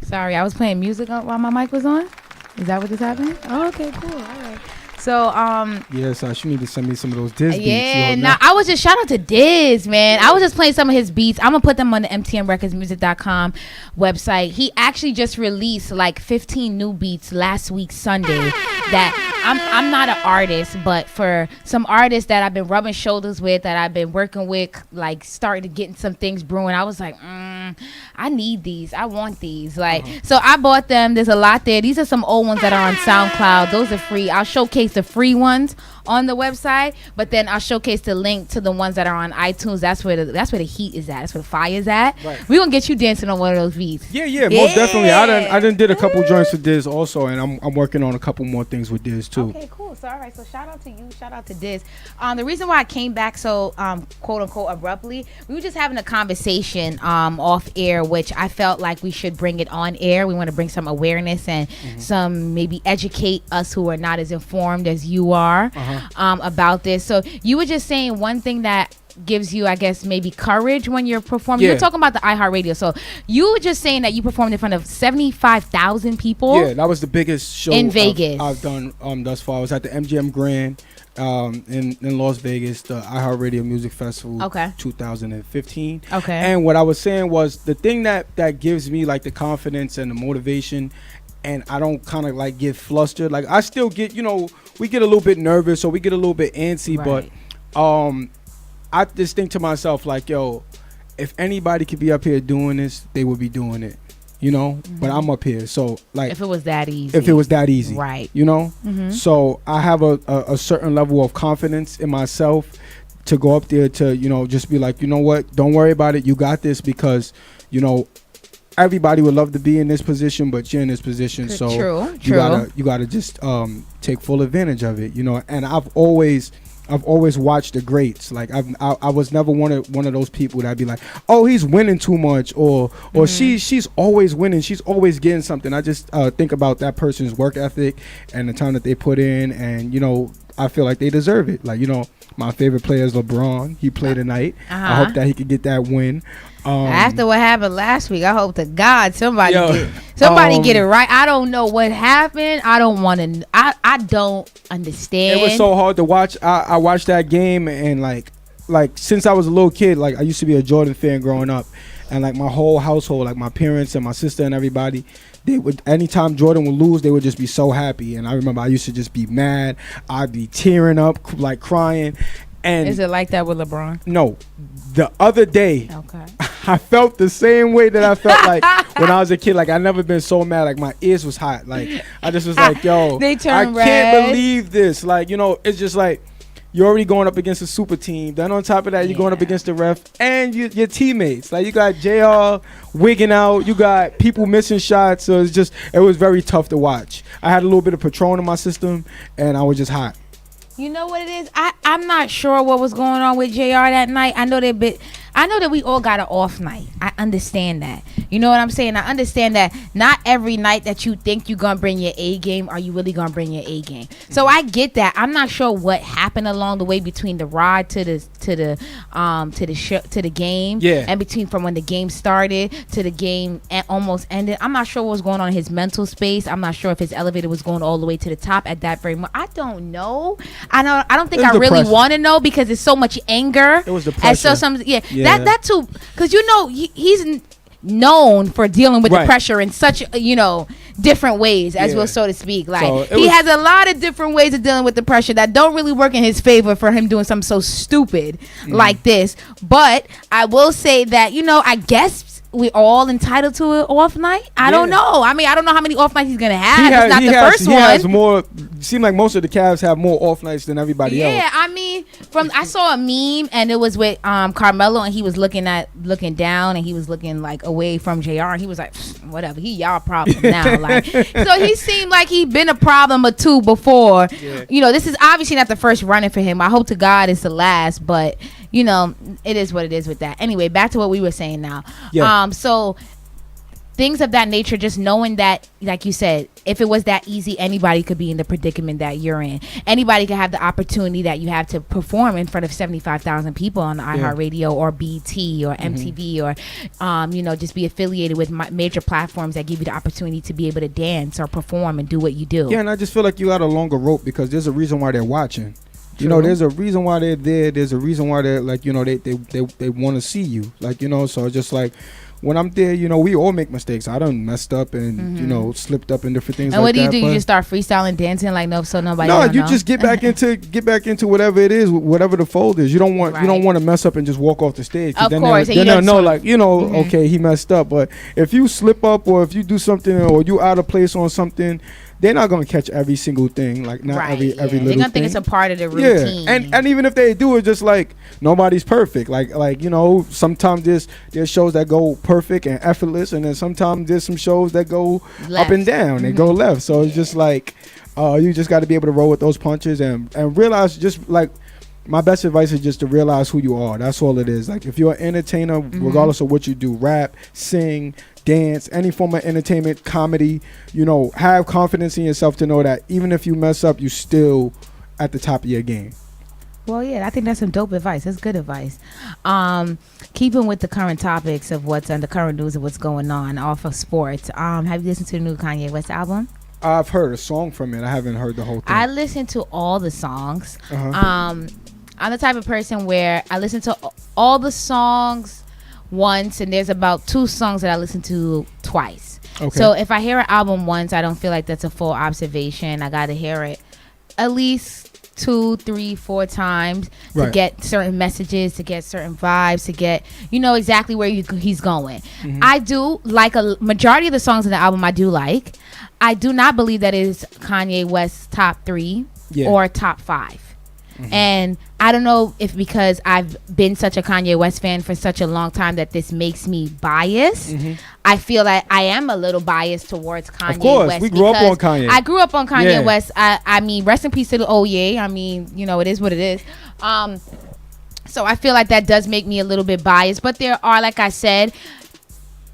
Sorry, I was playing music while my mic was on. Is that what is happening? Oh, okay, cool. All right. So, yes, she need to send me some of those Diz beats. Yeah, nah, I was just, shout out to Diz, man. I was just playing some of his beats. I'm going to put them on the MTMRecordsMusic.com website. He actually just released like 15 new beats last week, Sunday, that I'm not an artist, but for some artists that I've been rubbing shoulders with, that I've been working with, like starting to getting some things brewing, I was like, I need these. I want these. Like, so I bought them. There's a lot there. These are some old ones that are on SoundCloud. Those are free. I'll showcase the free ones on the website, but then I'll showcase the link to the ones that are on iTunes. That's where the heat is at. That's where the fire is at. Right. We're gonna get you dancing on one of those beats. Yeah, most definitely. I done did a couple joints with Diz also, and I'm working on a couple more things with Diz too. Okay, cool. So all right, so shout out to you, shout out to Diz. The reason why I came back so quote unquote abruptly, we were just having a conversation off air, which I felt like we should bring it on air. We want to bring some awareness and some maybe educate us who are not as informed as you are about this. So you were just saying one thing that gives you, I guess, maybe courage when you're performing. You're talking about the iHeartRadio. So you were just saying that you performed in front of 75,000 people. Yeah, that was the biggest show in Vegas I've done thus far. I was at the MTM Grand in Las Vegas, the iHeartRadio Music Festival 2015. Okay. And what I was saying was the thing that gives me like the confidence and the motivation, and I don't kind of like get flustered. Like I still get, we get a little bit nervous or we get a little bit antsy, right. but I just think to myself like, yo, if anybody could be up here doing this, they would be doing it, but I'm up here. So like, if it was that easy, right. So I have a certain level of confidence in myself to go up there to, just be like, you know what, don't worry about it. You got this, because, everybody would love to be in this position, but you're in this position. So you gotta just take full advantage of it, and I've always watched the greats. Like I was never one of those people that'd be like, oh, he's winning too much, or she's always winning, she's always getting something. I just think about that person's work ethic and the time that they put in, and I feel like they deserve it. Like, my favorite player is LeBron. He played tonight. I hope that he could get that win. After what happened last week, I hope to God somebody get it right. I don't know what happened. I don't want to. I don't understand. It was so hard to watch. I watched that game, and like since I was a little kid, like I used to be a Jordan fan growing up, and like my whole household, like my parents and my sister and everybody, they would, anytime Jordan would lose, they would just be so happy. And I remember I used to just be mad. I'd be tearing up, like crying. And is it like that with LeBron? No. The other day, I felt the same way that I felt like when I was a kid. Like I never been so mad. Like my ears was hot. Like I just was like, yo, I can't believe this. Like, it's just like you're already going up against a super team. Then on top of that, you're going up against the ref and your teammates. Like you got JR wigging out. You got people missing shots. So it was very tough to watch. I had a little bit of Patron in my system, and I was just hot. You know what it is? I'm not sure what was going on with JR that night. I know that we all got an off night. I understand that. You know what I'm saying? I understand that not every night that you think you're going to bring your A game, are you really going to bring your A game. So I get that. I'm not sure what happened along the way between the ride to the game. Yeah. And between from when the game started to the game almost ended. I'm not sure what was going on in his mental space. I'm not sure if his elevator was going all the way to the top at that very moment. I don't know. I don't think I really want to know, because there's so much anger. It was the pressure. And so that too, because he's known for dealing with the pressure in such different ways, as well, so to speak. Like he has a lot of different ways of dealing with the pressure that don't really work in his favor for him doing something so stupid like this. But I will say that I guess we're all entitled to an off night. I don't know. I mean, I don't know how many off nights he's gonna have. It's not the first one. He has more. Seem like most of the Cavs have more off nights than everybody else. Yeah, I mean, I saw a meme, and it was with Carmelo, and he was looking down, and he was looking like away from JR, and he was like, whatever, he y'all problem now. Like, so he seemed like he'd been a problem or two before. Yeah. This is obviously not the first running for him. I hope to God it's the last, but it is what it is with that. Anyway, back to what we were saying now. Yeah. So things of that nature, just knowing that, like you said, if it was that easy, anybody could be in the predicament that you're in. Anybody could have the opportunity that you have to perform in front of 75,000 people on iHeartRadio or BT or MTV or, just be affiliated with major platforms that give you the opportunity to be able to dance or perform and do what you do. Yeah, and I just feel like you got a longer rope because there's a reason why they're watching. True. You know, there's a reason why they're there. There's a reason why they're like, they want to see you. Like, so it's just like, when I'm there, we all make mistakes. I done messed up and slipped up in different things. And like that. What do? You just start freestyling, dancing like nobody. No, you just get back into whatever it is, whatever the fold is. You don't want to mess up and just walk off the stage. Of then course, then they'll know okay, he messed up. But if you slip up or if you do something or you out of place on something, they're not gonna catch every single thing. Like not every little thing. They're gonna think it's a part of the routine. Yeah, and even if they do, it's just like nobody's perfect. Like sometimes there's shows that go perfect and effortless, and then sometimes there's some shows that go left. Up and down and go left. So it's just like you just got to be able to roll with those punches and realize, just like, my best advice is just to realize who you are. That's all it is. Like, if you're an entertainer, regardless of what you do, rap, sing, dance, any form of entertainment, comedy, have confidence in yourself to know that even if you mess up, you still at the top of your game. Well, yeah, I think that's some dope advice. That's good advice. Keeping with the current topics of what's on the current news of what's going on off of sports, have you listened to the new Kanye West album? I've heard a song from it. I haven't heard the whole thing. I listened to all the songs. I'm the type of person where I listen to all the songs once, and there's about 2 songs that I listen to twice. Okay. So if I hear an album once, I don't feel like that's a full observation. I got to hear it at least 2, 3, 4 times to get certain messages, to get certain vibes, to get exactly where he's going. I do like a majority of the songs in the album. I do like. I do not believe that it is Kanye West's top 3 or top 5. And I don't know if because I've been such a Kanye West fan for such a long time that this makes me biased. I feel like I am a little biased towards Kanye West. Of course, we grew up on Kanye. I grew up on Kanye West. I mean, rest in peace to the I mean, it is what it is. So I feel like that does make me a little bit biased. But there are, like I said,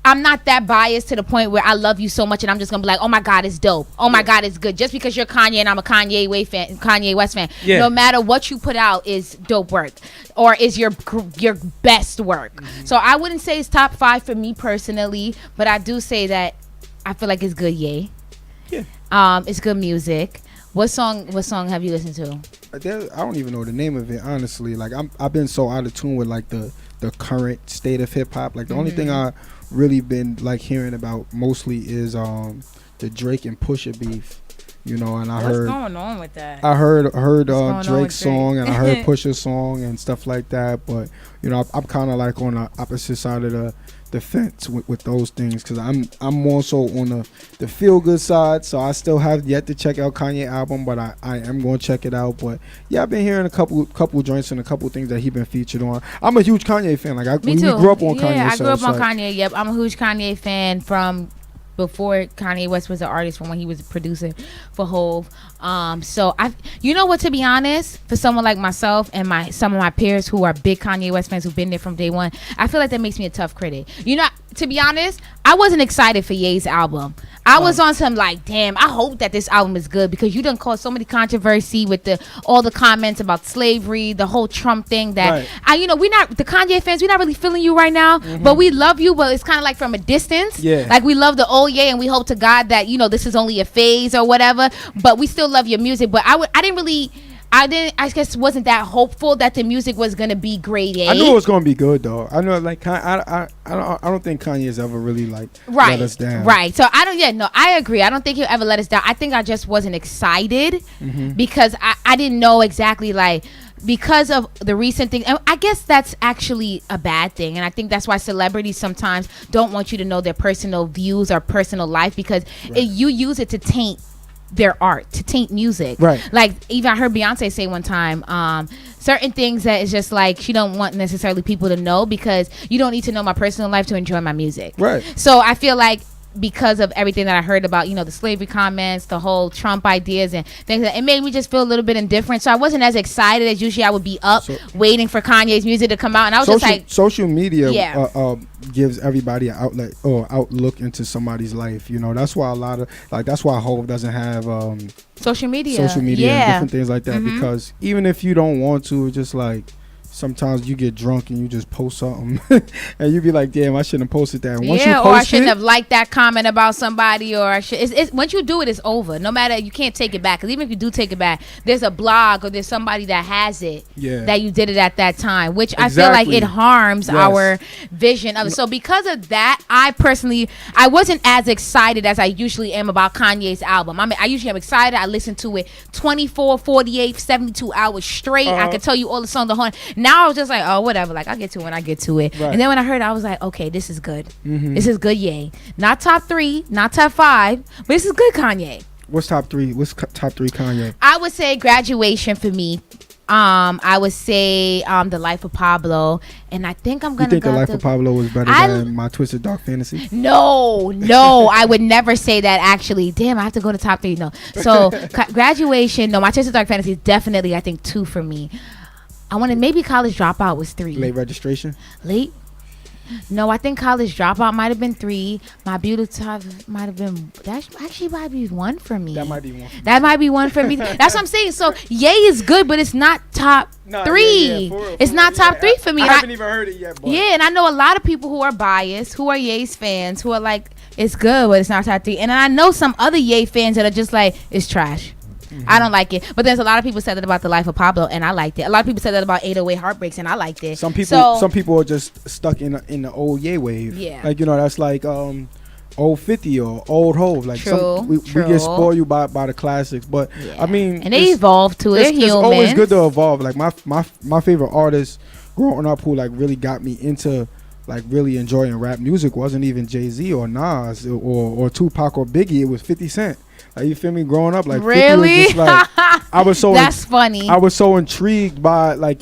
I'm not that biased to the point where I love you so much and I'm just gonna be like, oh my God, it's dope. Oh my God, it's good. Just because you're Kanye and I'm a Kanye West fan. Yeah. No matter what you put out is dope work or is your best work. So I wouldn't say it's top 5 for me personally, but I do say that I feel like it's good. Yay. Yeah. It's good music. What song have you listened to? I don't even know the name of it, honestly. Like I've been so out of tune with like the current state of hip hop. Like the only thing I really been like hearing about mostly is the Drake and Pusha beef, and I heard what's going on with that. I heard Drake's song and I heard Pusha's song and stuff like that, but I'm kind of like on the opposite side of the fence with those things because I'm more so on the feel good side. So I still have yet to check out Kanye album, but I am going to check it out. But yeah, I've been hearing a couple joints and a couple things that he been featured on. I'm a huge Kanye fan. Like we grew up on Kanye. Yeah, I grew up on Kanye. Yep, I'm a huge Kanye fan from before Kanye West was an artist, from when he was a producer for Hove. So to be honest, for someone like myself and some of my peers who are big Kanye West fans who've been there from day one, I feel like that makes me a tough critic. To be honest, I wasn't excited for Ye's album. I was on some like, damn, I hope that this album is good because you done caused so many controversy with all the comments about slavery, the whole Trump thing that we not the Kanye fans, we're not really feeling you right now, but we love you, but it's kind of like from a distance. Yeah. Like we love the old Ye and we hope to God that, this is only a phase or whatever, but we still love your music. But I guess wasn't that hopeful that the music was gonna be grade A. I knew it was gonna be good though. I know, like I don't think Kanye's ever really like let us down. Right. So I agree. I don't think he'll ever let us down. I think I just wasn't excited because I didn't know exactly like because of the recent thing. And I guess that's actually a bad thing. And I think that's why celebrities sometimes don't want you to know their personal views or personal life because you use it to taint their art, to taint music. Right. Like even I heard Beyonce say one time, certain things that is just like she don't want necessarily people to know because you don't need to know my personal life to enjoy my music. Right. So I feel like because of everything that I heard about, the slavery comments, the whole Trump ideas and things, it made me just feel a little bit indifferent. So I wasn't as excited as usually I would be up waiting for Kanye's music to come out. And I was just like, social media gives everybody an outlet or outlook into somebody's life. That's why that's why Hov doesn't have social media and different things like that, because even if you don't want to, just like sometimes you get drunk and you just post something and you be like, damn, I shouldn't have posted that. And once you post or I shouldn't have liked that comment about somebody, or I should. It's once you do it, it's over. No matter, you can't take it back. Because even if you do take it back, there's a blog or there's somebody that has it that you did it at that time, which I feel like it harms our vision of it. So because of that, I wasn't as excited as I usually am about Kanye's album. I usually am excited. I listen to it 24, 48, 72 hours straight. I could tell you all the songs. Now I was just like, oh, whatever. Like, I'll get to it when I get to it. Right. And then when I heard it, I was like, okay, this is good. This is good, Ye. Not top 3, not top 5, but this is good Kanye. What's top 3? What's top 3 Kanye? I would say Graduation for me. I would say The Life of Pablo, and I think I'm gonna. You think The Life of Pablo was better than My Twisted Dark Fantasy? No, I would never say that. Actually, damn, I have to go to top 3. No, so Graduation. No, My Twisted Dark Fantasy is definitely, I think, 2 for me. I wanted maybe College Dropout was 3. Late Registration? Late? No, I think College Dropout might have been 3. My Beautiful might have been. That actually might be 1 for me. That might be 1. That might be 1 for me. That's what I'm saying. So Ye is good, but it's not top 3. It's not top 3 for me. I haven't even heard it yet. But. Yeah, and I know a lot of people who are biased, who are Ye's fans, who are like, it's good, but it's not top 3. And I know some other Ye fans that are just like, it's trash. I don't like it, but there's a lot of people said that about The Life of Pablo, and I liked it. A lot of people said that about 808 Heartbreaks, and I liked it. Some people are just stuck in the old Ye wave. Yeah, like that's like old 50 or old Hov. Like we get spoiled by the classics, but I mean, and they evolve too. They're humans. It's always good to evolve. Like my favorite artist growing up who like really got me into like really enjoying rap music wasn't even Jay-Z or Nas or Tupac or Biggie. It was 50 Cent. Like, you feel me? Growing up, like, really, was just, like, I was so that's funny. I was so intrigued by like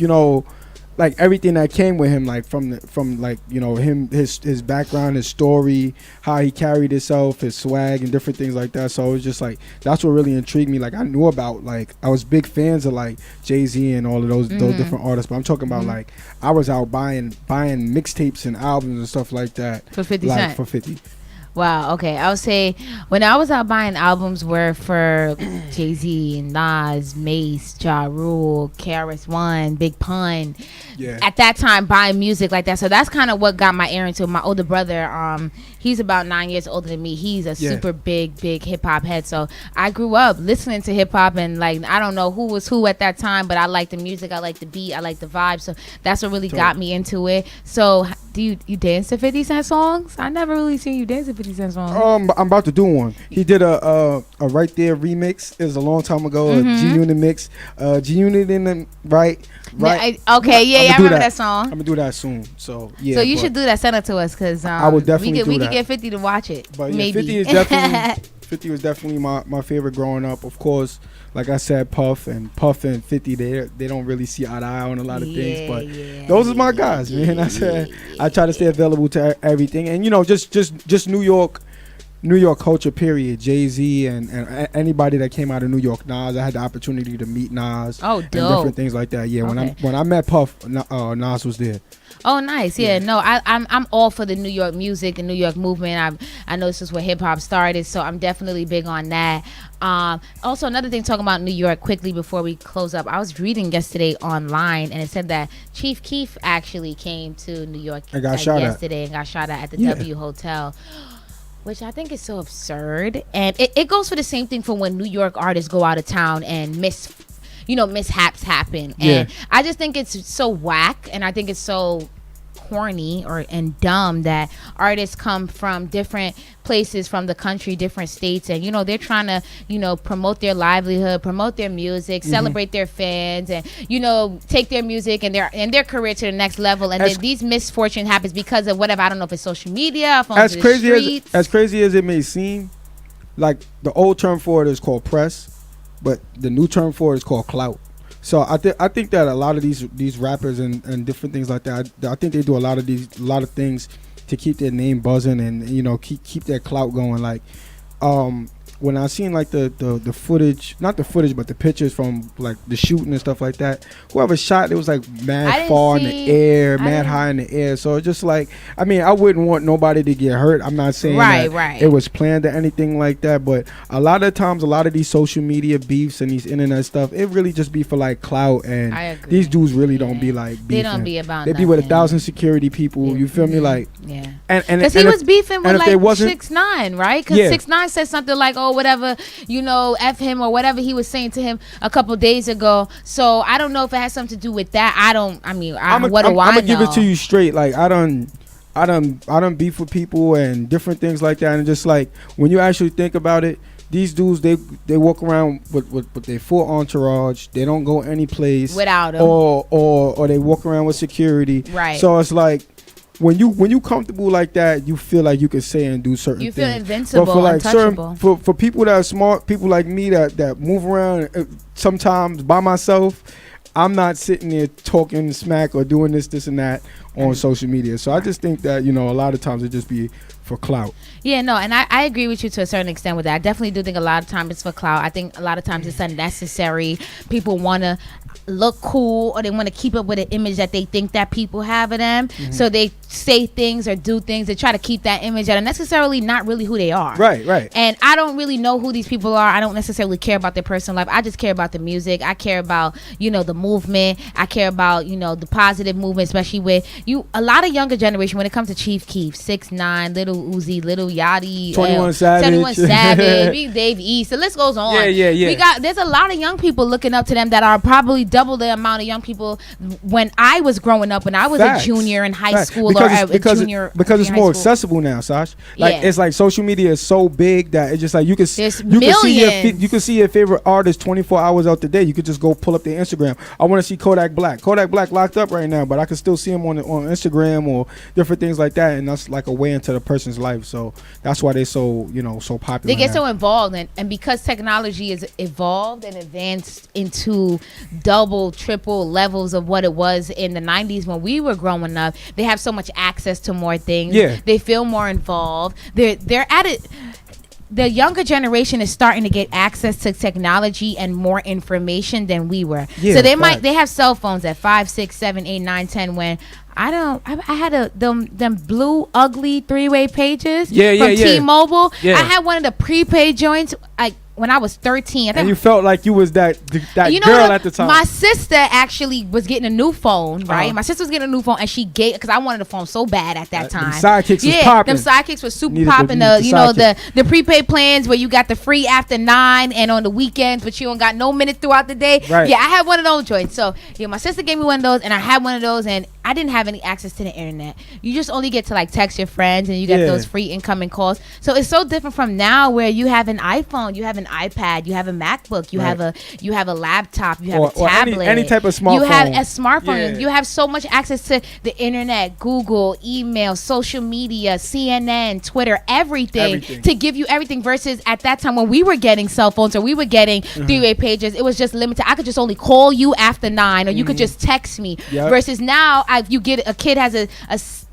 like everything that came with him, like from like him, his background, his story, how he carried himself, his swag, and different things like that. So it was just like that's what really intrigued me. Like I knew about I was big fans of like Jay-Z and all of those different artists, but I'm talking about like I was out buying mixtapes and albums and stuff like that for 50 Cent. For 50. Wow. Okay. I would say when I was out buying albums were for Jay-Z, Nas, Mace, Ja Rule, KRS-One, Big Pun. Yeah. At that time, buying music like that. So that's kind of what got my ear into. My older brother, he's about 9 years older than me. He's a super big hip hop head. So I grew up listening to hip hop, and like I don't know who was who at that time, but I liked the music, I liked the beat, I liked the vibe. So that's what really got me into it. So do you dance to 50 Cent songs? I never really seen you dance to 50 Cent songs. I'm about to do one. He did a Right There remix. It was a long time ago. A G-Unit mix. G-Unit in the right. I remember that song. I'm gonna do that soon. So yeah. So you should do that. Send it to us, because I would definitely we could get 50 to watch it. But yeah, maybe 50 is definitely 50 was definitely my favorite growing up. Of course, like I said, Puff and 50, they don't really see eye to eye on a lot of things, but those are my guys, man. I try to stay available to everything, and just New York culture, period. Jay-Z and anybody that came out of New York. Nas, I had the opportunity to meet Nas. Oh, dope. And different things like that. Yeah, when I met Puff, Nas was there. Oh, nice. Yeah. No, I'm all for the New York music, the New York movement. I know this is where hip hop started, so I'm definitely big on that. Also, another thing, talking about New York quickly before we close up. I was reading yesterday online, and it said that Chief Keef actually came to New York yesterday and got shot at the W Hotel, which I think is so absurd. And it goes for the same thing for when New York artists go out of town and mishaps happen. And I just think it's so whack, and I think it's so corny and dumb that artists come from different places from the country, different states, and they're trying to promote their livelihood, promote their music, celebrate their fans, and take their music and their career to the next level. And then these misfortune happens because of whatever. I don't know if it's social media, as crazy as it may seem. Like, the old term for it is called press, but the new term for it is called clout. So I think that a lot of these rappers and different things like that, I think they do a lot of things to keep their name buzzing and keep that clout going. Like when I seen like the footage, not the footage, but the pictures from like the shooting and stuff like that, whoever shot it was like mad far in the air, mad high in the air. So it's just like, I mean, I wouldn't want nobody to get hurt. I'm not saying that it was planned or anything like that, but a lot of times, a lot of these social media beefs and these internet stuff, it really just be for like clout. And these dudes really don't be like beefing. They don't be about They be with 1,000 security people. You feel me? Like, and because he was beefing with like 6ix9ine, right? Because 6ix9ine said something like, oh, whatever, F him or whatever he was saying to him a couple days ago. So I don't know if it has something to do with that. I'm gonna give it to you straight. Like I done beef with people and different things like that. And just like when you actually think about it, these dudes they walk around with their full entourage. They don't go any place without them, or they walk around with security. Right. So it's like, when you comfortable like that, you feel like you can say and do certain things. You feel invincible, but for like untouchable. For people that are smart, people like me that move around sometimes by myself, I'm not sitting there talking smack or doing this and that on social media. So I just think that, a lot of times it just be for clout. Yeah, no, and I agree with you to a certain extent with that. I definitely do think a lot of times it's for clout. I think a lot of times it's unnecessary. People want to look cool, or they want to keep up with an image that they think that people have of them. So they say things or do things to try to keep that image that are necessarily not really who they are. Right. And I don't really know who these people are. I don't necessarily care about their personal life. I just care about the music. I care about, the movement. I care about, the positive movement, especially with a lot of younger generation when it comes to Chief Keef, 6ix9ine, Lil Uzi, Lil Yachty, 21 Savage, Big Dave East. The list goes on. Yeah. There's a lot of young people looking up to them that are probably double the amount of young people when I was growing up, when I was a junior in high school because it's more school. Accessible now, Sash. Like it's like social media is so big that it's just like you can see your favorite artist 24 hours out the day. You could just go pull up their Instagram. I want to see Kodak Black. Kodak Black locked up right now, but I can still see him on Instagram or different things like that, and that's like a way into the person's life. So that's why they're so so popular. They get now. so involved, and because technology is evolved and advanced into double, triple levels of what it was in the 90s when we were growing up, they have so much access to more things. They feel more involved. They're at it. The younger generation is starting to get access to technology and more information than we were. So they have cell phones at 5, 6, 7, 8, 9, 10 when I had them blue ugly 3-way pages from T-Mobile. I had one of the prepaid joints when I was 13. And you felt like you was that girl at the time. My sister actually was getting a new phone, right? My sister was getting a new phone, and she gave, because I wanted a phone so bad at that time. Them sidekicks was popping. Them sidekicks were super popping. The prepaid plans where you got the free after 9 and on the weekends, but you don't got no minutes throughout the day. Right. Yeah, I had one of those joints. So my sister gave me one of those, and I had one of those, and I didn't have any access to the internet. You just only get to like text your friends, and you get those free incoming calls. So it's so different from now, where you have an iPhone, you have an iPad, you have a MacBook, you have a laptop, you have a tablet, any type of smartphone. You have a smartphone. You have so much access to the internet, Google, email, social media, CNN, Twitter, everything to give you everything. Versus at that time when we were getting cell phones or we were getting 3-way pages, it was just limited. I could just only call you after 9, or you could just text me. Versus now, you get a kid has a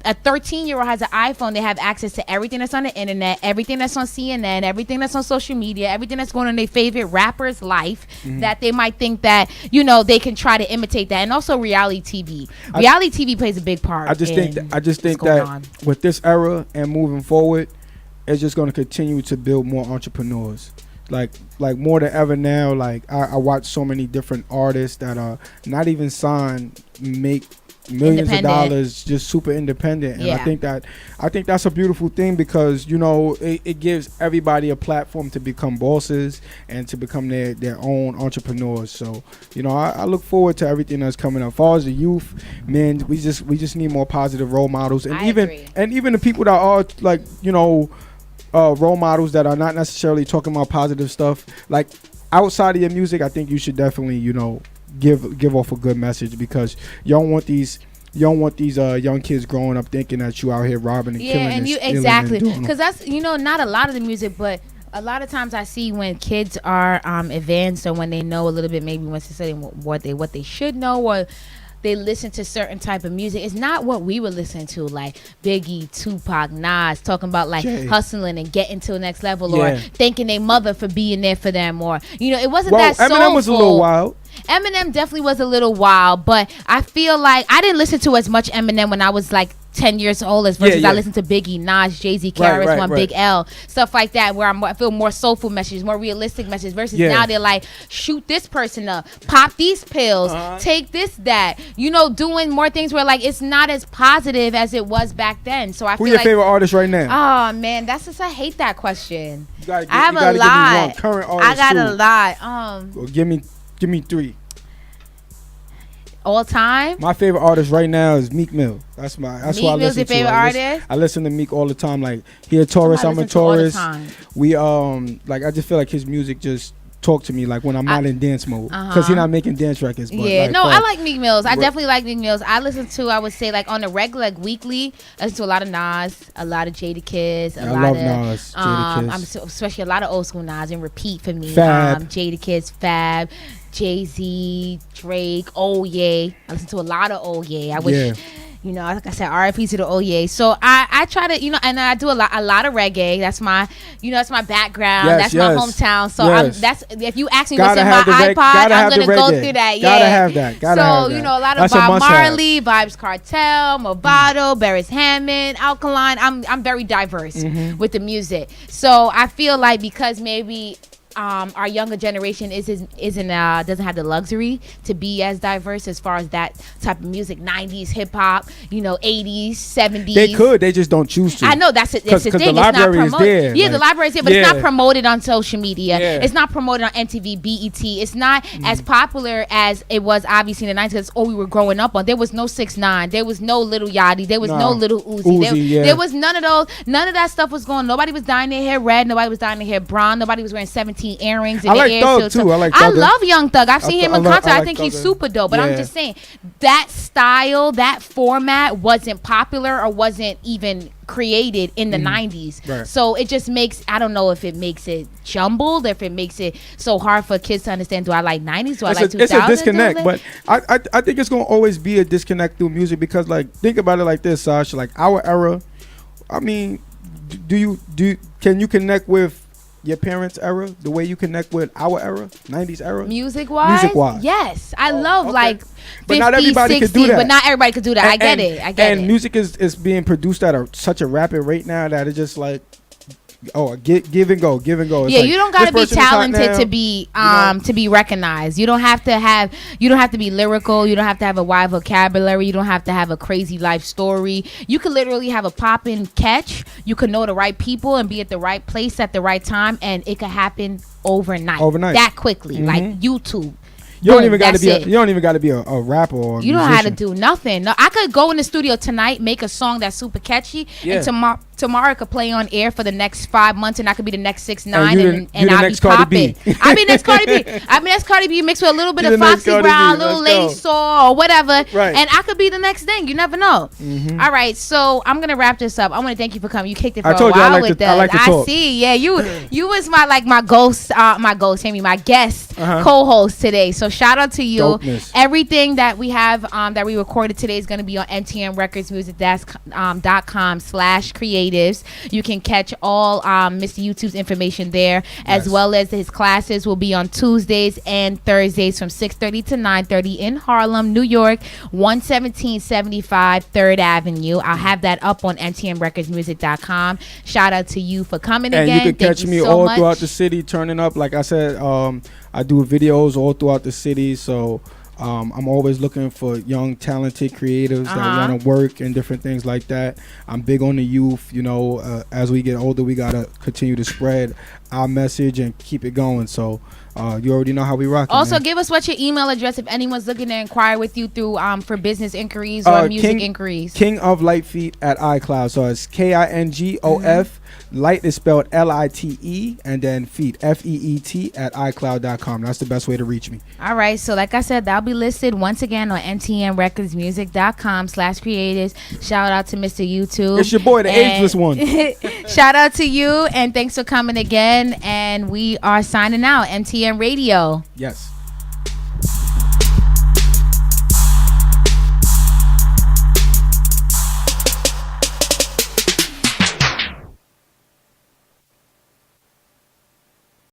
13-year-old has an iPhone. They have access to everything that's on the internet, everything that's on CNN, everything that's on social media, everything that's going on in their favorite rapper's life that they might think that they can try to imitate that. And also reality TV. Reality TV plays a big part. I just think that with this era and moving forward, it's just going to continue to build more entrepreneurs. Like more than ever now. Like I watch so many different artists that are not even signed, make millions of dollars, just super independent. And I think that's a beautiful thing, because it gives everybody a platform to become bosses and to become their own entrepreneurs. So I look forward to everything that's coming up. As far as the youth, man, we just need more positive role models, and even the people that are like role models that are not necessarily talking about positive stuff, like outside of your music. I think you should definitely give off a good message, because you don't want these young kids growing up thinking that you out here robbing and killing and exactly, because that's not a lot of the music, but a lot of times I see when kids are advanced, or when they know a little bit, maybe once they say what they should know, or they listen to certain type of music. It's not what we were listening to, like Biggie, Tupac, Nas, talking about like hustling and getting to the next level, or thanking their mother for being there for them, or it wasn't that soulful. Eminem was a little wild. Eminem definitely was a little wild, but I feel like I didn't listen to as much Eminem when I was like 10 years old as versus I listened to Biggie, Nas, Jay-Z, KRS-One, Big L, stuff like that, where I feel more soulful messages, more realistic messages, versus now they're like, shoot this person up, pop these pills, take this, that, doing more things where like it's not as positive as it was back then. So I feel Who's your favorite artist right now? Oh man, that's just, I hate that question. I have a lot. Current artists I got a lot. Well, give me 3. All time. My favorite artist right now is Meek Mill. That's why I listen to. Meek Mill's your favorite artist? I listen to Meek all the time. Like he a Taurus, I'm a Taurus. We like I just feel like his music just talk to me like when I'm not in dance mode, because he's not making dance records. But I like Meek Mills. I definitely like Meek Mills. I listen to, I would say, like on a regular, like weekly, I listen to a lot of Nas, a lot of Jadakiss, I love Nas, Jadakiss. Especially a lot of old school Nas and repeat for me. Fab. Jadakiss, Fab, Jay-Z, Drake, I listen to a lot of I wish, like I said, R.I.P. to the Oye. So I try to, and I do a lot of reggae. That's my, that's my background. That's my hometown. So that's, if you ask me what's in my iPod, I'm gonna go through that. Gotta have that. So a lot of Bob Marley, Vibes Cartel, Movado, Beres Hammond, Alkaline. I'm very diverse with the music. So I feel like because maybe our younger generation doesn't have the luxury to be as diverse as far as that type of music, 90s hip hop, 80s, 70s. They could, they just don't choose to. I know that's the thing. The library is there. Yeah, the library is there, but it's not promoted on social media. It's not promoted on MTV, BET. It's not as popular as it was obviously in the 90s. Because we were growing up on. There was no 6ix9ine. There was no Little Yachty. There was no Little Uzi. There was none of those. None of that stuff was going. Nobody was dyeing their hair red. Nobody was dyeing their hair brown. Nobody was wearing 17 earrings in the ear. Thug too. I love Young Thug. I've seen him in concert. I think he's super dope. But I'm just saying that style, that format wasn't popular or wasn't even created in the 90s. Right. So it just makes, I don't know if it makes it jumbled, if it makes it so hard for kids to understand. Do I like 90s? Do I like 2000s? It's a disconnect, but I think it's going to always be a disconnect through music, because like think about it like this, Sasha, like our era, I mean, can you connect with your parents' era the way you connect with our era, 90s era? Music-wise? Yes. I love like 50s, but not everybody 60s, could do that. But not everybody could do that. I get it. And music is being produced at such a rapid rate now that it's just like, give and go. It's yeah, you don't gotta be talented to be recognized. You don't have to be lyrical. You don't have to have a wide vocabulary. You don't have to have a crazy life story. You could literally have a poppin' catch. You could know the right people and be at the right place at the right time, and it could happen overnight that quickly, like YouTube. You don't even got to be a rapper or you don't have to do nothing. No, I could go in the studio tonight, make a song that's super catchy, and tomorrow it could play on air for the next 5 months, and I could be the next 6ix9ine, and I'll be popping. I mean, that's Cardi B. That's Cardi B mixed with a little bit of Foxy Brown, a little Lady Saw, or whatever, and I could be the next thing. You never know. All right, so I'm gonna wrap this up. I want to thank you for coming. You kicked it for a while with us. I see. Yeah, you was my guest co-host today. So shout out to you. Dopeness. Everything that we have that we recorded today is going to be on mtmrecordsmusic.com/creatives. You can catch all Mr. YouTube's information there, as well as his classes will be on Tuesdays and Thursdays from 6:30 to 9:30 in Harlem, New York, 11775 3rd Avenue. I'll have that up on mtmrecordsmusic.com. Shout out to you for coming again. And you can catch me all throughout the city turning up. Like I said, I do videos all throughout the city, so I'm always looking for young, talented creatives that want to work and different things like that. I'm big on the youth. As we get older, we gotta continue to spread our message and keep it going. So you already know how we rock. Also, give us your email address if anyone's looking to inquire with you through for business inquiries or music inquiries. King of Lightfeet at iCloud. So it's KINGOF. Light is spelled LITE, and then feet FEET at iCloud.com. That's the best way to reach me. All right. So like I said, that'll be listed once again on mtmrecordsmusic.com/creatives. Shout out to Mr. YouTube. It's your boy, the ageless one. Shout out to you, and thanks for coming again. And we are signing out. MTM Radio. Yes.